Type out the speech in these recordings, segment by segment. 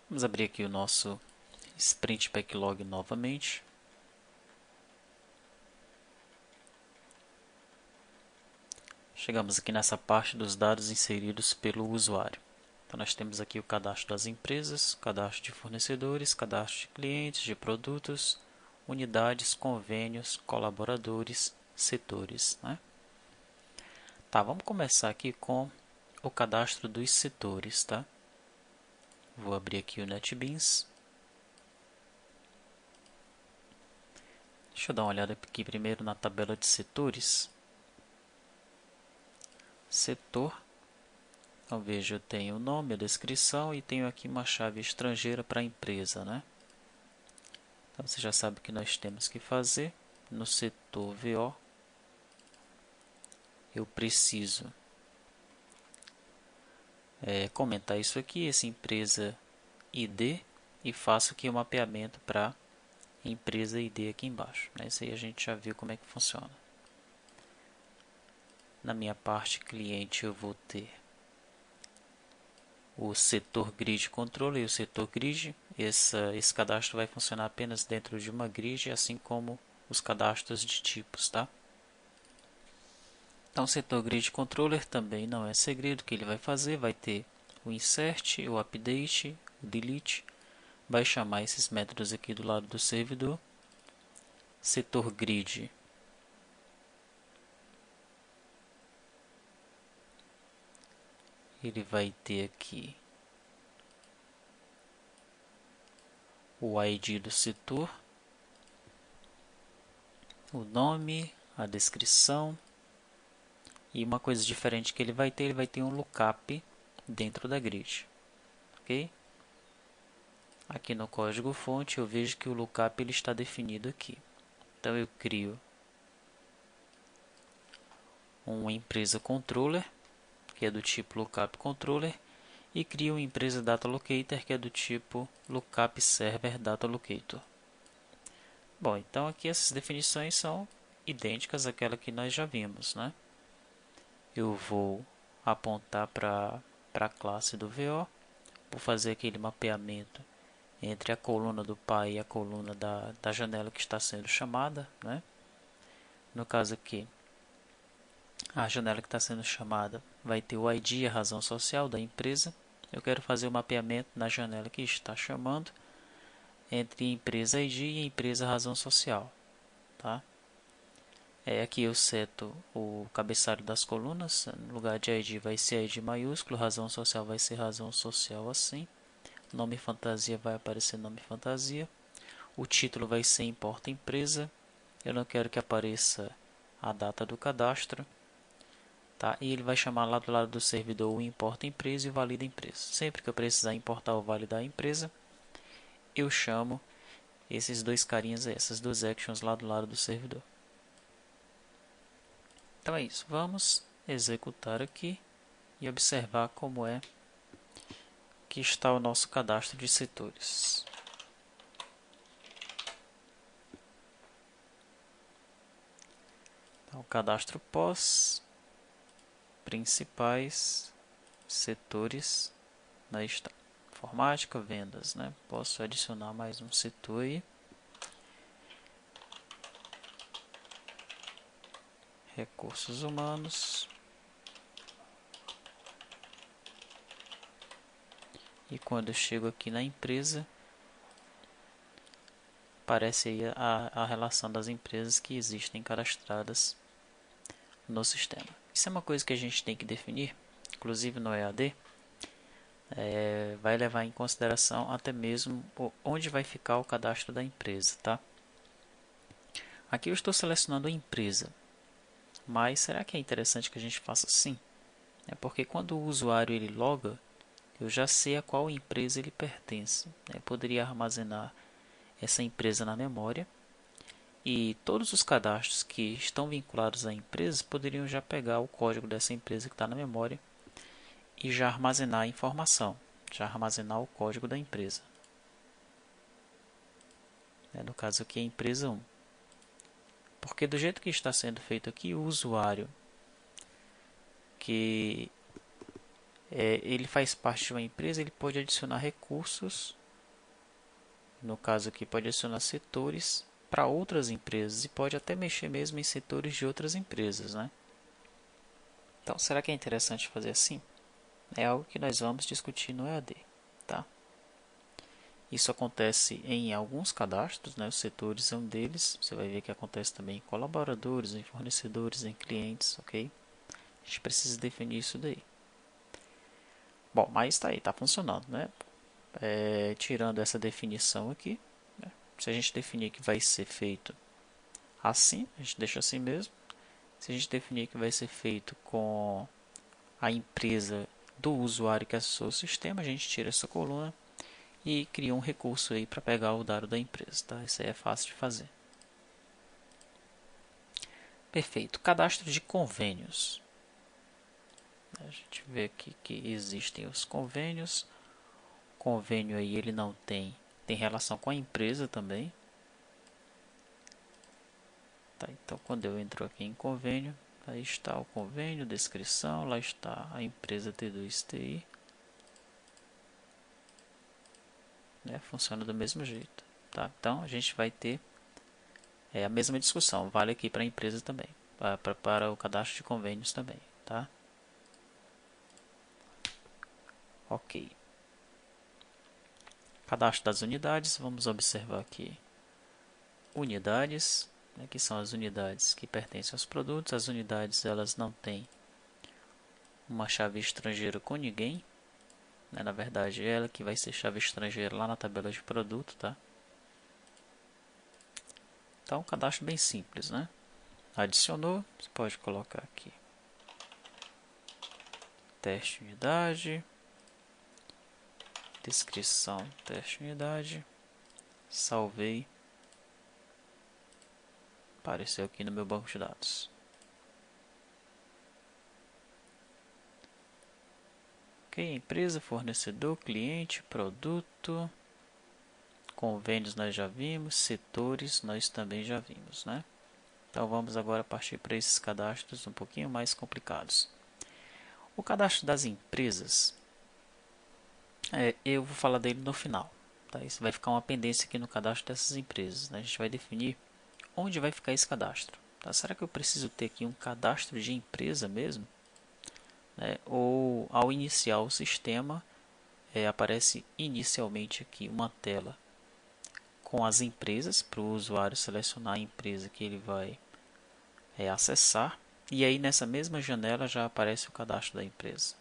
Vamos abrir aqui o nosso Sprint Backlog novamente. Chegamos aqui nessa parte dos dados inseridos pelo usuário. Então nós temos aqui o cadastro das empresas, cadastro de fornecedores, cadastro de clientes, de produtos, unidades, convênios, colaboradores, setores, né? Tá, vamos começar aqui com o cadastro dos setores, tá? Vou abrir aqui o NetBeans. Deixa eu dar uma olhada aqui primeiro na tabela de setores. Setor. Então veja, eu tenho o nome, a descrição e tenho aqui uma chave estrangeira para a empresa, né? Então você já sabe o que nós temos que fazer. No setor VO, eu preciso comentar isso aqui, essa empresa ID, e faço aqui o mapeamento para empresa ID aqui embaixo, né? Isso aí a gente já viu como é que funciona. Na minha parte cliente eu vou ter o setor grid controle e o setor grid. Esse cadastro vai funcionar apenas dentro de uma grid, assim como os cadastros de tipos, tá? Então, o setor grid controller também não é segredo. O que ele vai fazer? Vai ter o insert, o update, o delete. Vai chamar esses métodos aqui do lado do servidor. Setor grid. Ele vai ter aqui o ID do setor, o nome, a descrição. E uma coisa diferente que ele vai ter um lookup dentro da grid. Ok? Aqui no código fonte eu vejo que o lookup ele está definido aqui. Então eu crio uma empresa controller, que é do tipo lookup controller, e crio uma empresa data locator, que é do tipo lookup server data locator. Bom, então aqui essas definições são idênticas àquela que nós já vimos, né? Eu vou apontar para a classe do VO, vou fazer aquele mapeamento entre a coluna do pai e a coluna da janela que está sendo chamada, né? No caso aqui, a janela que está sendo chamada vai ter o ID e a razão social da empresa. Eu quero fazer o mapeamento na janela que está chamando entre empresa ID e empresa razão social, tá? Aqui eu seto o cabeçalho das colunas. No lugar de ID vai ser ID maiúsculo, razão social vai ser razão social assim. Nome fantasia vai aparecer nome fantasia. O título vai ser importa empresa. Eu não quero que apareça a data do cadastro. Tá? E ele vai chamar lá do lado do servidor o importa empresa e o valida empresa. Sempre que eu precisar importar ou validar a empresa, eu chamo esses dois carinhas, essas duas actions lá do lado do servidor. Então é isso. Vamos executar aqui e observar como é que está o nosso cadastro de setores. Então, cadastro pós, principais, setores, aí está. Informática, vendas, né? Posso adicionar mais um setor aí. Recursos humanos. E quando eu chego aqui na empresa, aparece aí a relação das empresas que existem cadastradas no sistema. Isso é uma coisa que a gente tem que definir, inclusive no EAD, vai levar em consideração até mesmo onde vai ficar o cadastro da empresa, tá? Aqui eu estou selecionando a empresa, mas será que é interessante que a gente faça assim? É porque quando o usuário ele loga, eu já sei a qual empresa ele pertence. Eu poderia armazenar essa empresa na memória e todos os cadastros que estão vinculados à empresa poderiam já pegar o código dessa empresa que está na memória e já armazenar a informação, já armazenar o código da empresa. No caso aqui é a empresa 1. Porque do jeito que está sendo feito aqui, o usuário que ele faz parte de uma empresa, ele pode adicionar recursos, no caso aqui pode adicionar setores para outras empresas e pode até mexer mesmo em setores de outras empresas, né? Então, será que é interessante fazer assim? É algo que nós vamos discutir no EAD, tá? Isso acontece em alguns cadastros, né? Os setores é um deles. Você vai ver que acontece também em colaboradores, em fornecedores, em clientes, ok? A gente precisa definir isso daí. Bom, mas está aí, está funcionando, né? Tirando essa definição aqui, né? Se a gente definir que vai ser feito assim, a gente deixa assim mesmo. Se a gente definir que vai ser feito com a empresa do usuário que acessou o sistema, a gente tira essa coluna e cria um recurso aí para pegar o dado da empresa, tá? Isso aí é fácil de fazer. Perfeito. Cadastro de convênios. A gente vê aqui que existem os convênios. O convênio aí ele não tem relação com a empresa também. Tá, então quando eu entro aqui em convênio, aí está o convênio, descrição, lá está a empresa T2TI. Né? Funciona do mesmo jeito. Tá? Então a gente vai ter a mesma discussão, vale aqui para a empresa também, para o cadastro de convênios também. Tá? Ok. Cadastro das unidades, vamos observar aqui unidades, né, que são as unidades que pertencem aos produtos. As unidades elas não têm uma chave estrangeira com ninguém, né? Na verdade ela que vai ser chave estrangeira lá na tabela de produto, tá? Então, um cadastro bem simples, né? Adicionou, você pode colocar aqui teste unidade, descrição teste unidade, salvei, apareceu aqui no meu banco de dados. Ok, empresa, fornecedor, cliente, produto, convênios nós já vimos, setores nós também já vimos, né? Então vamos agora partir para esses cadastros um pouquinho mais complicados. O cadastro das empresas, eu vou falar dele no final. Tá? Isso vai ficar uma pendência aqui no cadastro dessas empresas. Né? A gente vai definir onde vai ficar esse cadastro. Tá? Será que eu preciso ter aqui um cadastro de empresa mesmo? Né? Ou ao iniciar o sistema, aparece inicialmente aqui uma tela com as empresas para o usuário selecionar a empresa que ele vai acessar. E aí nessa mesma janela já aparece o cadastro da empresa.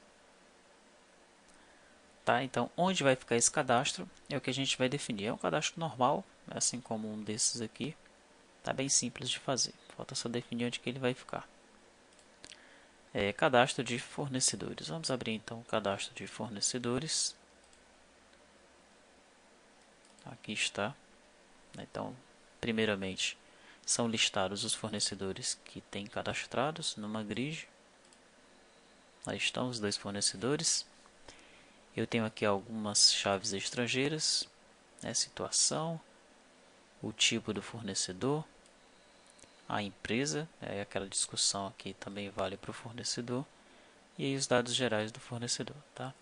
Tá? Então, onde vai ficar esse cadastro é o que a gente vai definir. É um cadastro normal, assim como um desses aqui. Tá bem simples de fazer. Falta só definir onde que ele vai ficar. Cadastro de fornecedores. Vamos abrir então o cadastro de fornecedores. Aqui está. Então, primeiramente, são listados os fornecedores que têm cadastrados numa grid. Aí estão os dois fornecedores. Eu tenho aqui algumas chaves estrangeiras, situação, o tipo do fornecedor, a empresa, aquela discussão aqui também vale para o fornecedor, e aí os dados gerais do fornecedor. Tá?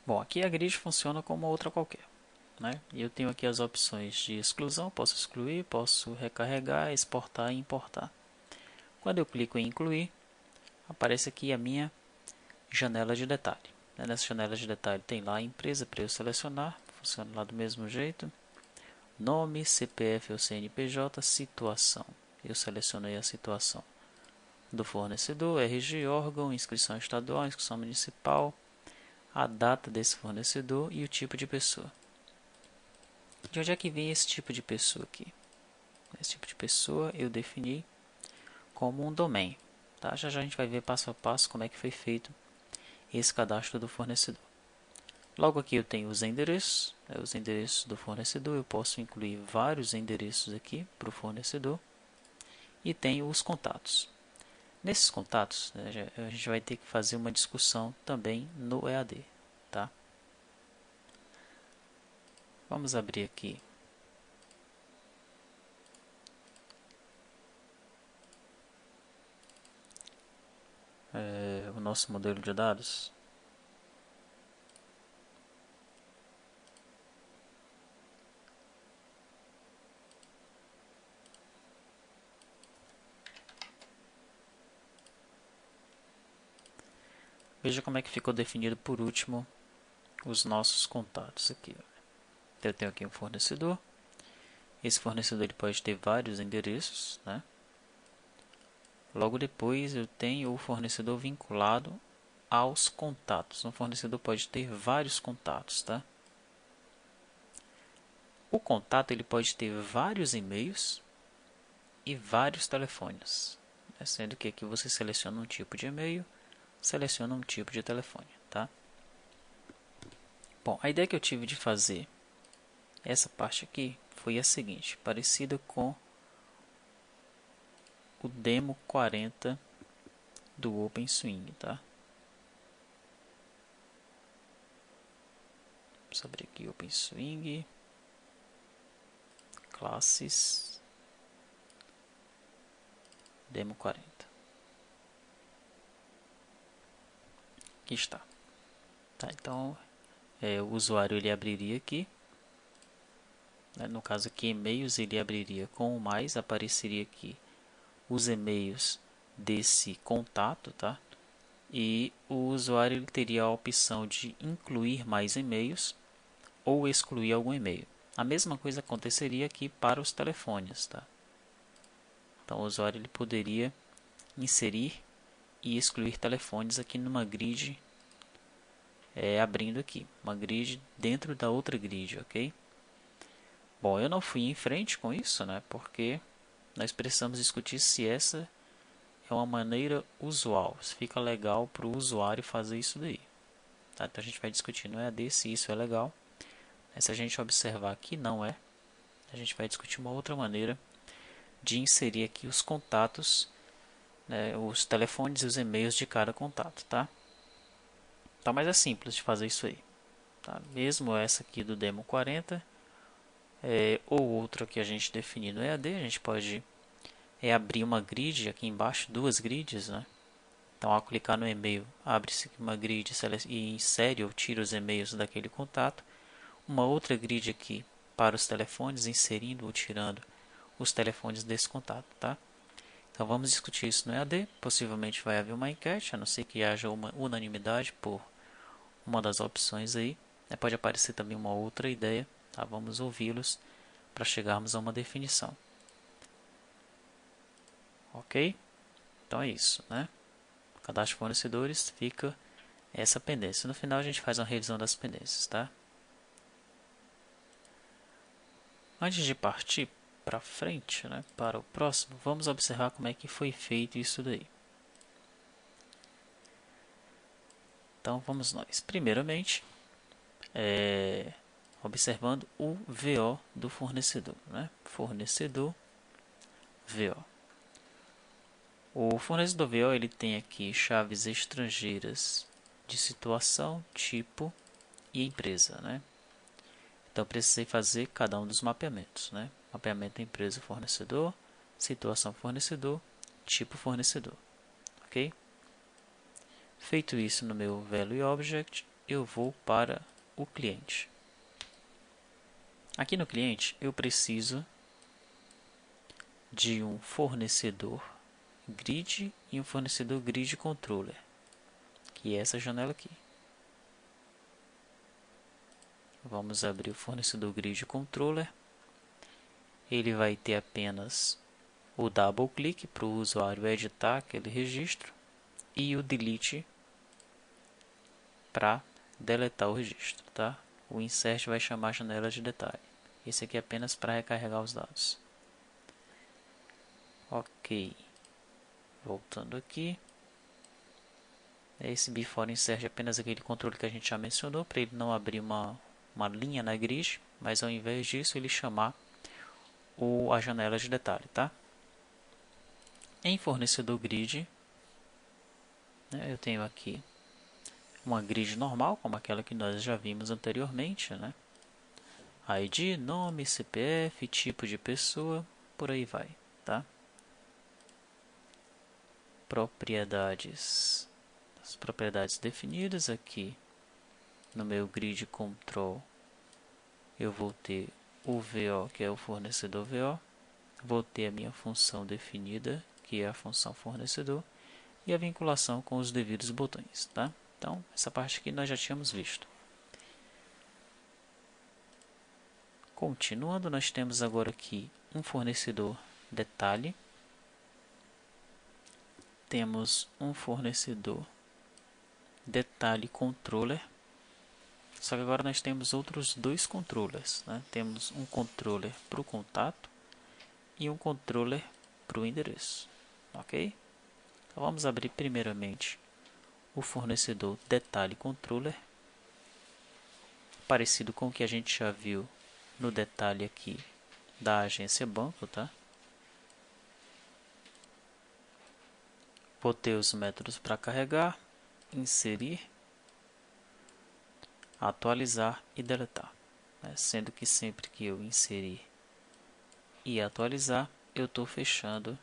Bom, aqui a grid funciona como outra qualquer. Né? E eu tenho aqui as opções de exclusão, posso excluir, posso recarregar, exportar e importar. Quando eu clico em incluir, aparece aqui a minha janela de detalhe. Nessa janela de detalhe tem lá a empresa para eu selecionar, funciona lá do mesmo jeito. Nome, CPF ou CNPJ, situação. Eu selecionei a situação do fornecedor, RG, órgão, inscrição estadual, inscrição municipal, a data desse fornecedor e o tipo de pessoa. De onde é que vem esse tipo de pessoa aqui? Esse tipo de pessoa eu defini como um domain. Tá? Já a gente vai ver passo a passo como é que foi feito esse cadastro do fornecedor. Logo aqui eu tenho os endereços, os endereços do fornecedor, eu posso incluir vários endereços aqui para o fornecedor. E tenho os contatos. Nesses contatos, a gente vai ter que fazer uma discussão também no EAD. Tá? Vamos abrir aqui o nosso modelo de dados. Veja como é que ficou definido por último os nossos contatos aqui. Eu tenho aqui um fornecedor. Esse fornecedor ele pode ter vários endereços, né? Logo depois eu tenho o fornecedor vinculado aos contatos. Um fornecedor pode ter vários contatos, tá? O contato ele pode ter vários e-mails e vários telefones, né? Sendo que aqui você seleciona um tipo de e-mail, seleciona um tipo de telefone, tá? Bom, a ideia que eu tive de fazer essa parte aqui foi a seguinte, parecida com o demo 40 do OpenSwing, tá? Vamos abrir aqui OpenSwing, classes, demo 40. Aqui está. Tá, então, o usuário ele abriria aqui. No caso aqui, e-mails, ele abriria com o mais, apareceria aqui os e-mails desse contato, tá? E o usuário ele teria a opção de incluir mais e-mails ou excluir algum e-mail. A mesma coisa aconteceria aqui para os telefones, tá? Então o usuário ele poderia inserir e excluir telefones aqui numa grid, abrindo aqui uma grid dentro da outra grid, ok? Bom, eu não fui em frente com isso, né? Porque nós precisamos discutir se essa é uma maneira usual, se fica legal para o usuário fazer isso daí. Tá? Então a gente vai discutir no EAD se isso é legal. Se a gente observar que não é, a gente vai discutir uma outra maneira de inserir aqui os contatos, né, os telefones e os e-mails de cada contato, tá? Tá, mas é simples de fazer isso aí. Tá? Mesmo essa aqui do demo 40, ou outra que a gente definir no EAD, a gente pode abrir uma grid aqui embaixo, duas grids, né? Então, ao clicar no e-mail, abre-se uma grid e insere ou tira os e-mails daquele contato. Uma outra grid aqui para os telefones, inserindo ou tirando os telefones desse contato, tá? Então, vamos discutir isso no EAD. Possivelmente vai haver uma enquete, a não ser que haja uma unanimidade por uma das opções aí. Pode aparecer também uma outra ideia, tá? Vamos ouvi-los para chegarmos a uma definição. Ok? Então é isso, né? Cadastro de fornecedores, fica essa pendência. No final a gente faz uma revisão das pendências, tá? Antes de partir para frente, né, para o próximo, vamos observar como é que foi feito isso daí. Então vamos nós. Primeiramente, observando o VO do fornecedor, né? Fornecedor VO. O fornecedor VO ele tem aqui chaves estrangeiras de situação, tipo e empresa, né? Então precisei fazer cada um dos mapeamentos, né? Mapeamento empresa fornecedor, situação fornecedor, tipo fornecedor, ok? Feito isso no meu Value Object, eu vou para o cliente. Aqui no cliente eu preciso de um fornecedor grid e um fornecedor grid controller, que é essa janela aqui. Vamos abrir o fornecedor grid controller. Ele vai ter apenas o double click para o usuário editar aquele registro e o delete para deletar o registro, tá? O insert vai chamar a janela de detalhe. Esse aqui é apenas para recarregar os dados. Ok. Voltando aqui. Esse before insert é apenas aquele controle que a gente já mencionou, para ele não abrir uma linha na grid, mas ao invés disso ele chamar a janela de detalhe, tá? Em fornecedor grid, né, eu tenho aqui uma grid normal, como aquela que nós já vimos anteriormente, né? ID, nome, CPF, tipo de pessoa, por aí vai, tá? propriedades. As propriedades definidas aqui no meu grid control, eu vou ter o VO, que é o fornecedor VO, vou ter a minha função definida, que é a função fornecedor, e a vinculação com os devidos botões, tá? Então, essa parte aqui nós já tínhamos visto. Continuando, nós temos agora aqui um fornecedor detalhe. Temos um fornecedor detalhe controller. Só que agora nós temos outros dois controllers, né? Temos um controller para o contato e um controller para o endereço, ok? Então vamos abrir primeiramente o fornecedor detalhe controller, parecido com o que a gente já viu no detalhe aqui da agência banco, tá? Vou ter os métodos para carregar, inserir, atualizar e deletar, né? Sendo que sempre que eu inserir e atualizar, eu estou fechando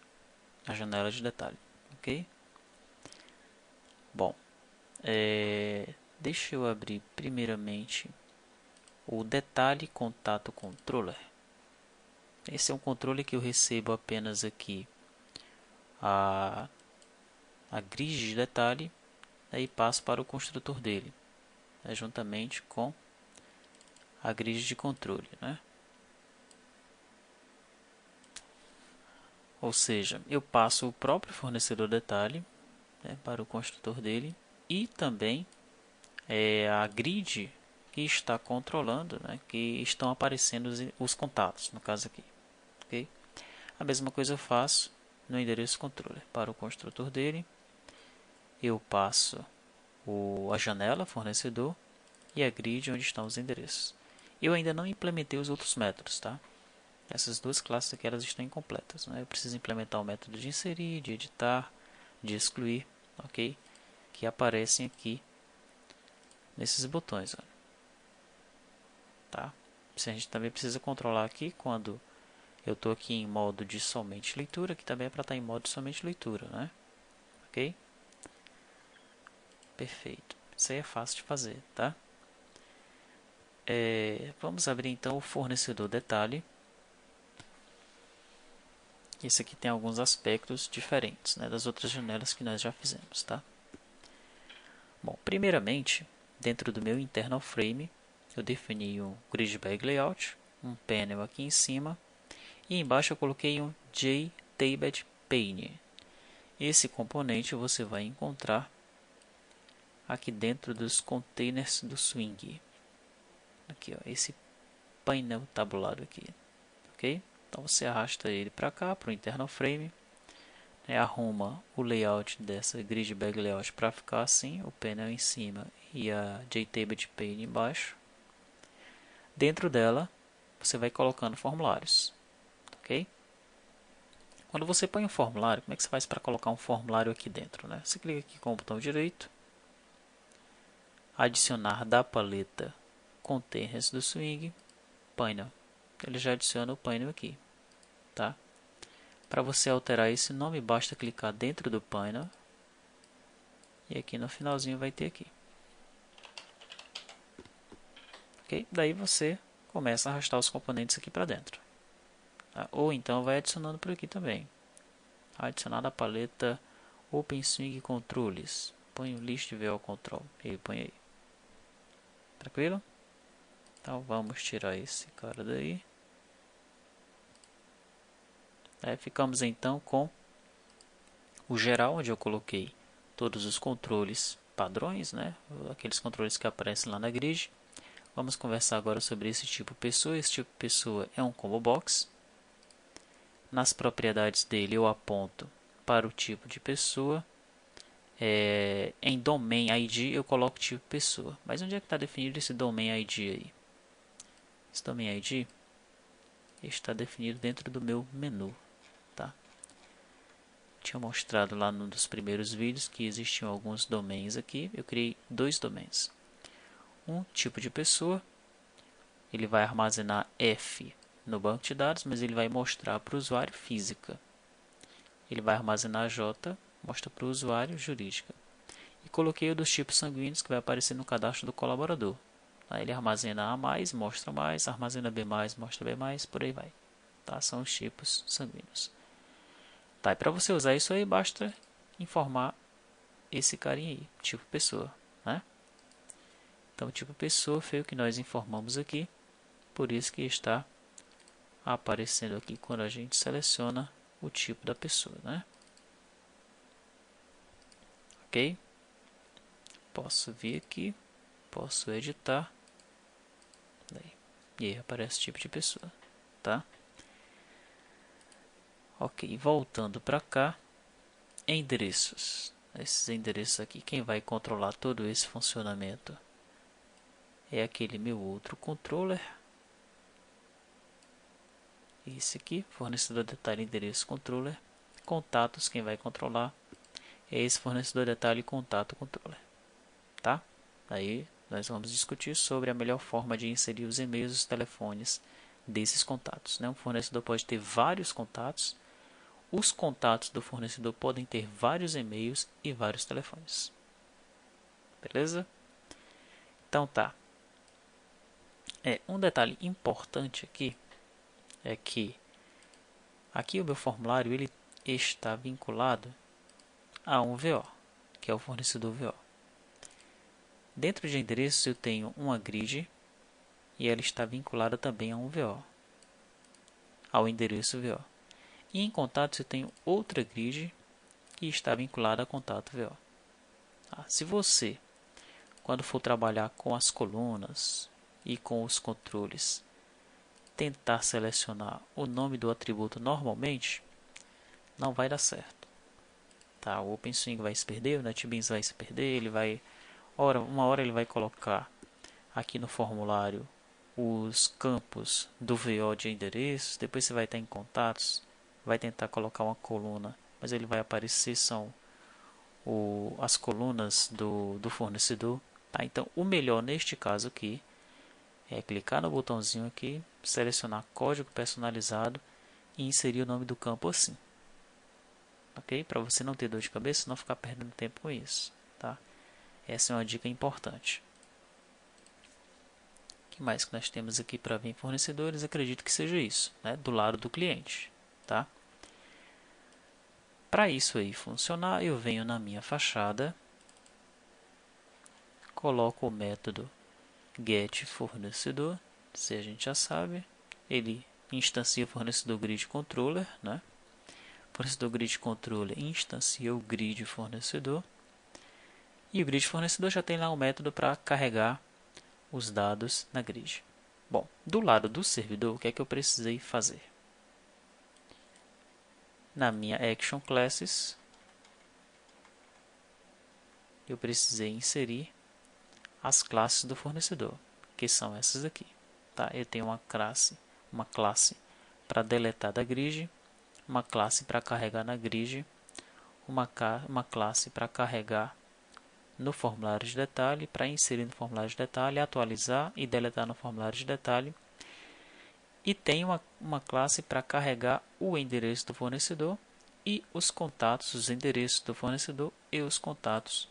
a janela de detalhe, ok? Bom, deixa eu abrir primeiramente o detalhe contato controller. Esse é um controle que eu recebo apenas aqui a grid de detalhe, aí passo para o construtor dele, né, juntamente com a grid de controle, né? Ou seja, eu passo o próprio fornecedor detalhe, né, para o construtor dele e também a grid que está controlando, né, que estão aparecendo os contatos, no caso aqui, ok? A mesma coisa eu faço no endereço controller. Para o construtor dele, eu passo a janela fornecedor e a grid onde estão os endereços. Eu ainda não implementei os outros métodos, tá? Essas duas classes aqui elas estão incompletas, né? Eu preciso implementar o método de inserir, de editar, de excluir, ok? Que aparecem aqui nesses botões, ó. Tá? A gente também precisa controlar aqui quando eu estou aqui em modo de somente leitura, que também é para estar em modo de somente leitura, né? Ok? Perfeito. Isso aí é fácil de fazer, tá? Vamos abrir então o fornecedor detalhe. Esse aqui tem alguns aspectos diferentes, né, das outras janelas que nós já fizemos, tá? Bom, primeiramente, dentro do meu internal frame, eu defini um grid bag layout, um panel aqui em cima, e embaixo eu coloquei um JTabed pane. Esse componente você vai encontrar aqui dentro dos containers do Swing. Aqui, ó, esse painel tabulado aqui, ok? Então você arrasta ele para cá, para o internal frame, né, arruma o layout dessa grid bag layout para ficar assim, o painel em cima e a JTabed pane embaixo. Dentro dela, você vai colocando formulários, ok? Quando você põe um formulário, como é que você faz para colocar um formulário aqui dentro, né? Você clica aqui com o botão direito, adicionar da paleta Containers do Swing, Painel. Ele já adiciona o painel aqui, tá? Para você alterar esse nome, basta clicar dentro do painel e aqui no finalzinho vai ter aqui. Ok? Daí você começa a arrastar os componentes aqui para dentro. Tá? Ou então vai adicionando por aqui também. Adicionar a paleta OpenSwing Controls. Põe o list VO Control. E põe aí. Tranquilo? Então vamos tirar esse cara daí. Ficamos então com o geral, onde eu coloquei todos os controles padrões, né? Aqueles controles que aparecem lá na grid. Vamos conversar agora sobre esse tipo pessoa. Esse tipo pessoa é um combo box. Nas propriedades dele eu aponto para o tipo de pessoa. Em domain ID eu coloco tipo pessoa. Mas onde é que está definido esse domain ID aí? Esse domain ID está definido dentro do meu menu, tá? Tinha mostrado lá num dos primeiros vídeos que existiam alguns domains aqui. Eu criei dois domains. Um tipo de pessoa, ele vai armazenar F no banco de dados, mas ele vai mostrar para o usuário física. Ele vai armazenar J mostra para o usuário, jurídica. E coloquei o dos tipos sanguíneos que vai aparecer no cadastro do colaborador. Aí ele armazena A+, mostra mais, armazena B+, mostra B+, por aí vai. Tá? São os tipos sanguíneos. Tá, e para você usar isso aí, basta informar esse carinha aí, tipo pessoa, né? Então, tipo pessoa foi o que nós informamos aqui, por isso que está aparecendo aqui quando a gente seleciona o tipo da pessoa, né? Ok? Posso vir aqui, posso editar, e aí aparece o tipo de pessoa, tá? Ok, voltando para cá, endereços. Esses endereços aqui, quem vai controlar todo esse funcionamento é aquele meu outro controller. Esse aqui, fornecedor detalhe endereço controller. Contatos, quem vai controlar é esse fornecedor detalhe contato controller, tá? Aí nós vamos discutir sobre a melhor forma de inserir os e-mails e os telefones desses contatos, né? Um fornecedor pode ter vários contatos. Os contatos do fornecedor podem ter vários e-mails e vários telefones. Beleza? Então tá. Um detalhe importante aqui é que aqui o meu formulário ele está vinculado a um VO, que é o fornecedor VO. Dentro de endereços eu tenho uma grid e ela está vinculada também a um VO, ao endereço VO. E em contatos eu tenho outra grid que está vinculada a contato VO. Se você, quando for trabalhar com as colunas e com os controles, tentar selecionar o nome do atributo normalmente, não vai dar certo. Tá? O OpenSwing vai se perder, o NetBeans vai se perder, ele vai, uma hora ele vai colocar aqui no formulário os campos do VO de endereços, depois você vai estar em contatos, vai tentar colocar uma coluna, mas ele vai aparecer são as colunas do fornecedor. Tá? Então o melhor neste caso aqui é clicar no botãozinho aqui, selecionar código personalizado e inserir o nome do campo assim. Ok? Para você não ter dor de cabeça, não ficar perdendo tempo com isso. Tá? Essa é uma dica importante. O que mais que nós temos aqui para ver em fornecedores? Acredito que seja isso, né? Do lado do cliente. Tá? Para isso aí funcionar, eu venho na minha fachada, coloco o método getFornecedor, se a gente já sabe, ele instancia o fornecedor grid controller, né? O fornecedor grid controller instancia o grid fornecedor e o grid fornecedor já tem lá um método para carregar os dados na grid. Bom, do lado do servidor, o que é que eu precisei fazer? Na minha Action Classes, eu precisei inserir as classes do fornecedor, que são essas aqui. Tá? Eu tenho uma classe para deletar da grid, uma classe para carregar na grid, uma classe para carregar no formulário de detalhe, para inserir no formulário de detalhe, atualizar e deletar no formulário de detalhe. E tem uma classe para carregar o endereço do fornecedor e os contatos, os endereços do fornecedor e os contatos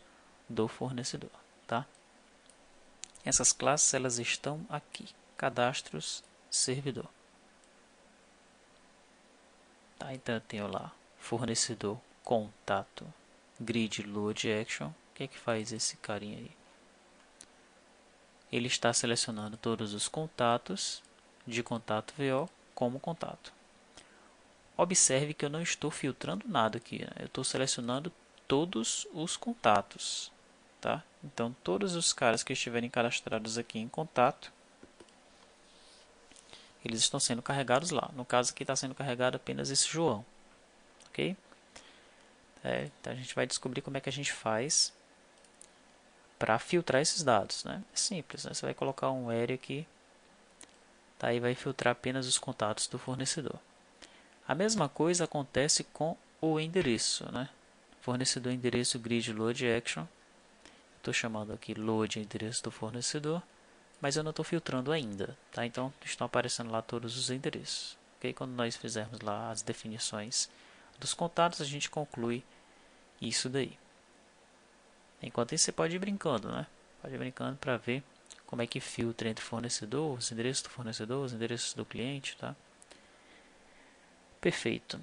do fornecedor. Tá? Essas classes elas estão aqui, cadastros servidor. Tá? Então eu tenho lá fornecedor, contato, grid, load, action. O que é que faz esse carinha aí? Ele está selecionando todos os contatos de contato VO como contato. Observe que eu não estou filtrando nada aqui, né? Eu estou selecionando todos os contatos. Tá? Então todos os caras que estiverem cadastrados aqui em contato, eles estão sendo carregados lá. No caso aqui está sendo carregado apenas esse João. Ok? Então a gente vai descobrir como é que a gente faz para filtrar esses dados, né? É simples, né? Você vai colocar um array aqui, tá? E vai filtrar apenas os contatos do fornecedor. A mesma coisa acontece com o endereço, né? Fornecedor, endereço, grid, load, action. Estou chamando aqui load endereço do fornecedor, mas eu não estou filtrando ainda, tá? Então estão aparecendo lá todos os endereços. Ok? Quando nós fizermos lá as definições dos contatos, a gente conclui isso daí. Enquanto isso, você pode ir brincando, né? Pode ir brincando para ver como é que filtra entre fornecedor, os endereços do fornecedor, os endereços do cliente, tá? Perfeito.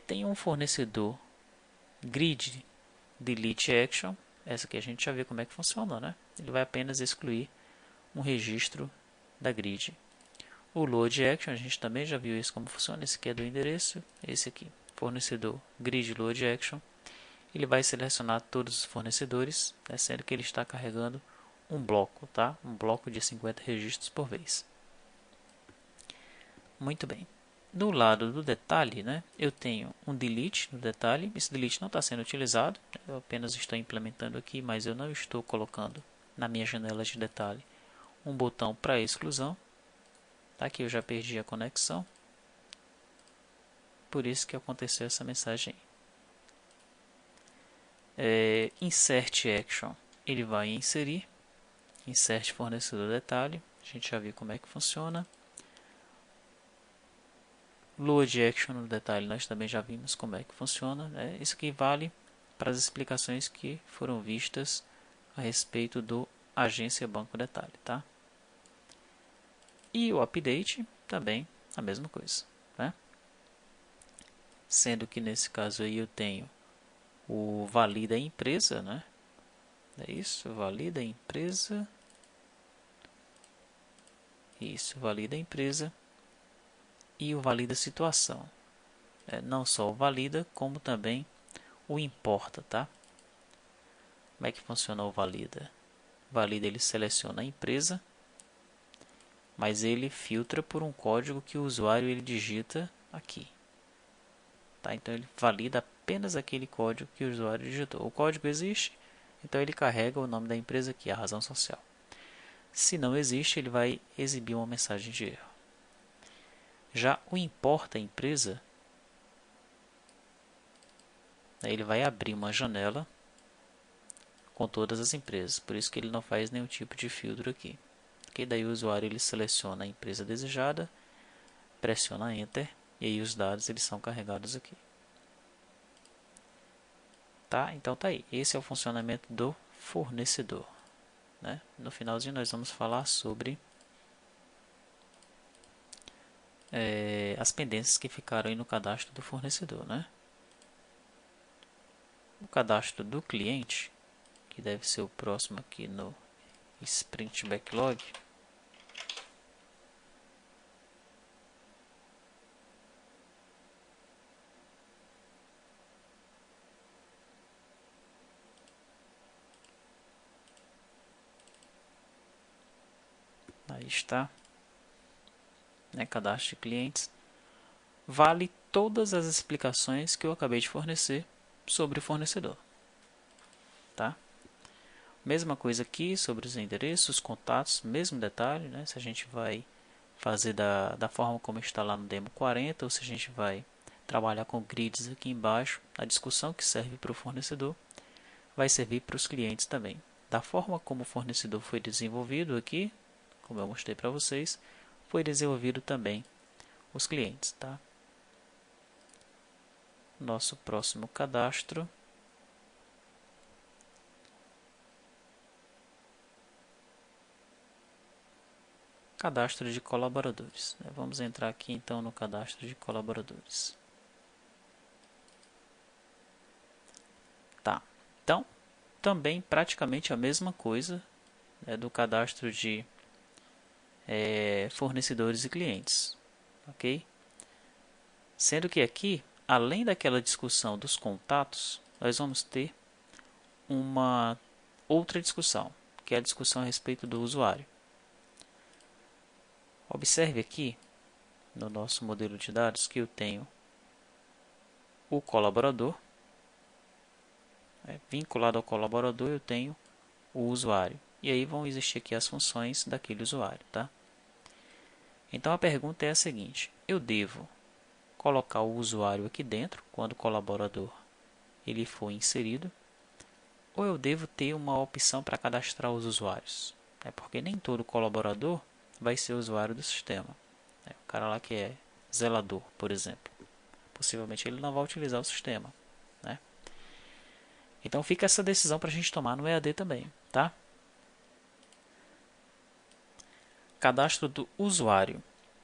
Tem um fornecedor grid delete action. Essa aqui a gente já viu como é que funciona, né? Ele vai apenas excluir um registro da grid. O load action, a gente também já viu isso como funciona. Esse aqui é do endereço. Esse aqui, fornecedor grid load action. Ele vai selecionar todos os fornecedores, né, sendo que ele está carregando um bloco, tá? Um bloco de 50 registros por vez. Muito bem. Do lado do detalhe, né, eu tenho um delete no detalhe. Esse delete não está sendo utilizado. Eu apenas estou implementando aqui, mas eu não estou colocando na minha janela de detalhe um botão para exclusão. Tá? Aqui eu já perdi a conexão. Por isso que aconteceu essa mensagem aí. Insert action. Ele vai inserir. Insert fornecedor detalhe. A gente já viu como é que funciona. Load action no detalhe nós também já vimos como é que funciona. Né? Isso aqui vale para as explicações que foram vistas a respeito do agência banco detalhe. Tá? E o update também a mesma coisa. Né? Sendo que nesse caso aí eu tenho o valida empresa. Né? É isso, valida empresa. Isso, valida empresa. E o valida situação. Não só o valida, como também o importa, tá? Como é que funciona o valida? Valida, ele seleciona a empresa, mas ele filtra por um código que o usuário ele digita aqui. Tá? Então ele valida apenas aquele código que o usuário digitou. O código existe, então ele carrega o nome da empresa aqui, a razão social. Se não existe, ele vai exibir uma mensagem de erro. Já o importa empresa, ele vai abrir uma janela com todas as empresas, por isso que ele não faz nenhum tipo de filtro aqui. Okay? Daí o usuário ele seleciona a empresa desejada, pressiona Enter e aí os dados eles são carregados aqui. Tá? Então tá aí, esse é o funcionamento do fornecedor. Né? No finalzinho nós vamos falar sobre as pendências que ficaram aí no cadastro do fornecedor. Né? O cadastro do cliente, que deve ser o próximo aqui no Sprint Backlog. Aí está, né, cadastro de clientes. Vale todas as explicações que eu acabei de fornecer sobre o fornecedor. Tá? Mesma coisa aqui sobre os endereços, contatos, mesmo detalhe, né? Se a gente vai fazer da forma como está lá no demo 40, ou se a gente vai trabalhar com grids aqui embaixo, a discussão que serve para o fornecedor vai servir para os clientes também. Da forma como o fornecedor foi desenvolvido aqui, como eu mostrei para vocês, foi desenvolvido também os clientes. Tá? Nosso próximo cadastro. Cadastro de colaboradores. Vamos entrar aqui então no cadastro de colaboradores. Tá. Então, também praticamente a mesma coisa, né, do cadastro de fornecedores e clientes. Ok? Sendo que aqui, além daquela discussão dos contatos, nós vamos ter uma outra discussão, que é a discussão a respeito do usuário. Observe aqui, no nosso modelo de dados, que eu tenho o colaborador. Vinculado ao colaborador, eu tenho o usuário. E aí vão existir aqui as funções daquele usuário. Tá? Então a pergunta é a seguinte: eu devo colocar o usuário aqui dentro, quando o colaborador ele for inserido, ou eu devo ter uma opção para cadastrar os usuários? Porque nem todo colaborador vai ser usuário do sistema. O cara lá que é zelador, por exemplo, possivelmente ele não vai utilizar o sistema. Né? Então fica essa decisão para a gente tomar no EAD também, tá? Cadastro do usuário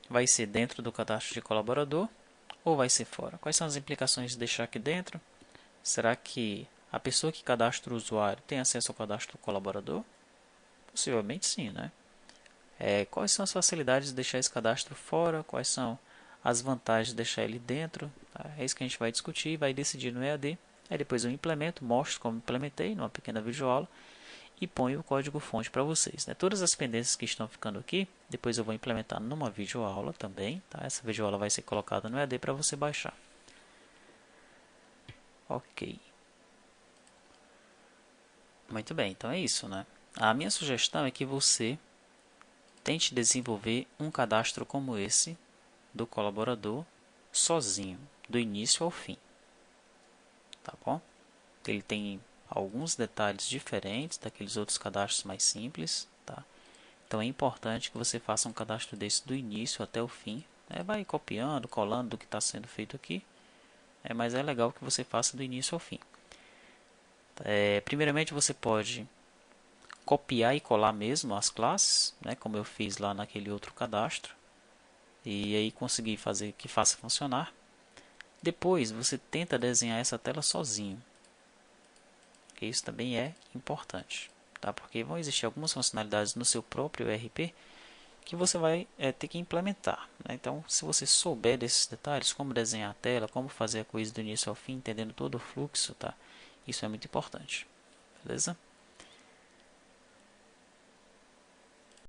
vai ser dentro do cadastro de colaborador ou vai ser fora? Quais são as implicações de deixar aqui dentro? Será que a pessoa que cadastra o usuário tem acesso ao cadastro do colaborador? Possivelmente sim, né? Quais são as facilidades de deixar esse cadastro fora? Quais são as vantagens de deixar ele dentro? Tá? É isso que a gente vai discutir e vai decidir no EAD. Aí depois eu implemento, mostro como implementei numa pequena videoaula e ponho o código-fonte para vocês. Né? Todas as pendências que estão ficando aqui, depois eu vou implementar numa videoaula também. Tá? Essa videoaula vai ser colocada no EAD para você baixar. Ok. Muito bem, então é isso, né? A minha sugestão é que você tente desenvolver um cadastro como esse do colaborador sozinho, do início ao fim. Tá bom? Ele tem alguns detalhes diferentes daqueles outros cadastros mais simples, tá? Então é importante que você faça um cadastro desse do início até o fim. Vai copiando, colando do que está sendo feito aqui, mas é legal que você faça do início ao fim. Primeiramente você pode copiar e colar mesmo as classes, né, como eu fiz lá naquele outro cadastro, e aí conseguir fazer que faça funcionar. Depois você tenta desenhar essa tela sozinho, que isso também é importante, tá? Porque vão existir algumas funcionalidades no seu próprio ERP que você vai ter que implementar, né? Então, se você souber desses detalhes, como desenhar a tela, como fazer a coisa do início ao fim, entendendo todo o fluxo, tá? Isso é muito importante, beleza?